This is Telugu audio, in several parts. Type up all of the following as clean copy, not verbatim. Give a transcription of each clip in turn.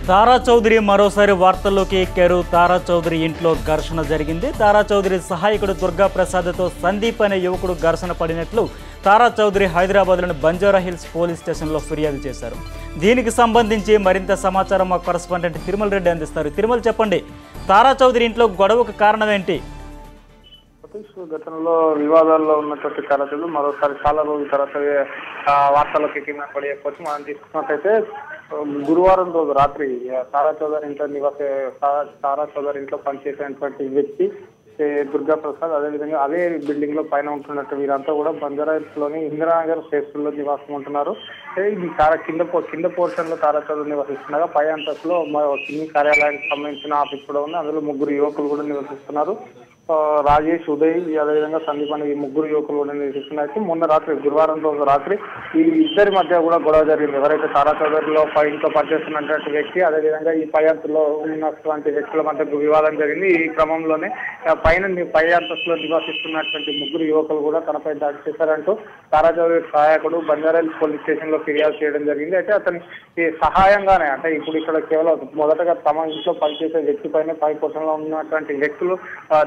తారా చౌదరి మరోసారి వార్తల్లోకి ఎక్కారు. తారా చౌదరి ఇంట్లో ఘర్షణ జరిగింది. తారా చౌదరి సహాయకుడు దుర్గా ప్రసాద్తో సందీప్ అనే యువకుడు ఘర్షణ పడినట్లు తారా చౌదరి హైదరాబాద్లోని బంజారాహిల్స్ పోలీస్ స్టేషన్లో ఫిర్యాదు చేశారు. దీనికి సంబంధించి మరింత సమాచారం మా కరెస్పాండెంట్ తిరుమల రెడ్డి అందిస్తారు. తిరుమల, చెప్పండి, తారా చౌదరి ఇంట్లో గొడవకు కారణం ఏంటి? గతంలో వివాదాల్లో ఉన్నటువంటి తరగతులు మరోసారి చాలా రోజుల తర్వాత వార్తలకు కింద పడి చెప్పొచ్చు. మనం తీసుకున్నట్టయితే గురువారం రోజు రాత్రి తారా చౌదరి ఇంట్లో పనిచేసేటువంటి వ్యక్తి దుర్గా ప్రసాద్, అదేవిధంగా అదే బిల్డింగ్ లో పైన ఉంటున్నట్టు వీరంతా కూడా బంజారాహిల్స్ లోని ఇందిరానగర్ ఫేస్లో నివాసం ఉంటున్నారు. ఇది చాలా కింద పోర్షన్ లో తారా చౌదరి నివసిస్తుండగా పై అంతస్తులో సినీ కార్యాలయానికి సంబంధించిన ఆఫీస్ కూడా ఉంది. అందులో ముగ్గురు యువకులు కూడా నివసిస్తున్నారు. రాజేష్, ఉదయ్, అదేవిధంగా సందీప్ అనే ఈ ముగ్గురు యువకులు కూడా నివసిస్తున్నారు. మొన్న రాత్రి గురువారం రోజు రాత్రి ఈ ఇద్దరి మధ్య కూడా గొడవ జరిగింది. ఎవరైతే తారా చౌదరిలో ఇంట్లో పనిచేస్తున్నటువంటి వ్యక్తి, అదేవిధంగా ఈ పై అంతస్తులో ఉన్నటువంటి వ్యక్తుల మధ్య వివాదం జరిగింది. ఈ క్రమంలోనే పై అంతస్తులో నివసిస్తున్నటువంటి ముగ్గురు యువకులు కూడా తనపై దాడి చేశారంటూ తారా చౌదరి సహాయకుడు బంజారాహిల్స్ పోలీస్ స్టేషన్ లో ఫిర్యాదు చేయడం జరిగింది. అయితే అతని సహాయంగానే, అంటే ఇప్పుడు ఇక్కడ కేవలం మొదటగా తమ ఇంట్లో పనిచేసే వ్యక్తి పైన పై పొట్టంలో ఉన్నటువంటి వ్యక్తులు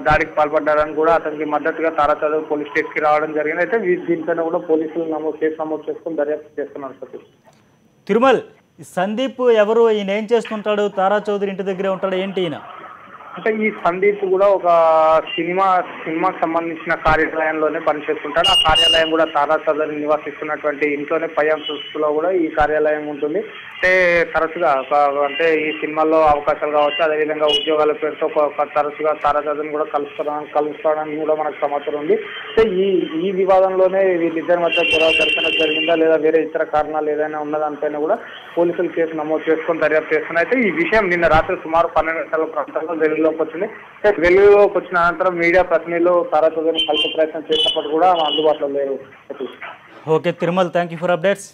దాడికి పాల్పడ్డారని కూడా అతనికి మద్దతుగా తారా చౌదరి పోలీస్ స్టేషన్ కి రావడం జరిగింది. అయితే దీనిపైన కూడా పోలీసులు నమోదు చేసుకుని దర్యాప్తు చేస్తున్నారు. తిరుమల్, సందీప్ ఎవరు? ఈయన ఏం చేస్తుంటాడు? తారా చౌదరి ఇంటి దగ్గరే ఉంటాడు ఏంటి ఈయన? అంటే ఈ సందీప్ కూడా ఒక సినిమాకి సంబంధించిన కార్యాలయంలోనే పనిచేస్తుంటాడు. ఆ కార్యాలయం కూడా తారా చౌదరి నివసిస్తున్నటువంటి ఇంట్లోనే పై అంతస్తులో కూడా ఈ కార్యాలయం ఉంటుంది. అంటే తరచుగా అంటే ఈ సినిమాల్లో అవకాశాలు కావచ్చు, అదేవిధంగా ఉద్యోగాల పేరుతో తరచుగా తారా చౌదరిని కూడా కలుస్తాడని కూడా మనకు సమాచారం ఉంది. అంటే ఈ వివాదంలోనే వీళ్ళిద్దరి మధ్య గొడవ జరిగిందా లేదా వేరే ఇతర కారణాలు ఏదైనా ఉన్నదానిపైన కూడా పోలీసులు కేసు నమోదు చేసుకొని దర్యాప్తు చేస్తున్నారు. అయితే ఈ విషయం నిన్న రాత్రి సుమారు 12 గంటల ప్రాంతంలో వెలుగులోకి వచ్చింది. వెలుగులోకి వచ్చిన అనంతరం మీడియా ప్రతినిధులు తారా చౌదరిని కలిసే ప్రయత్నం చేసినప్పుడు కూడా అందుబాటులో లేరు. Okay Tirumal, thank you for updates.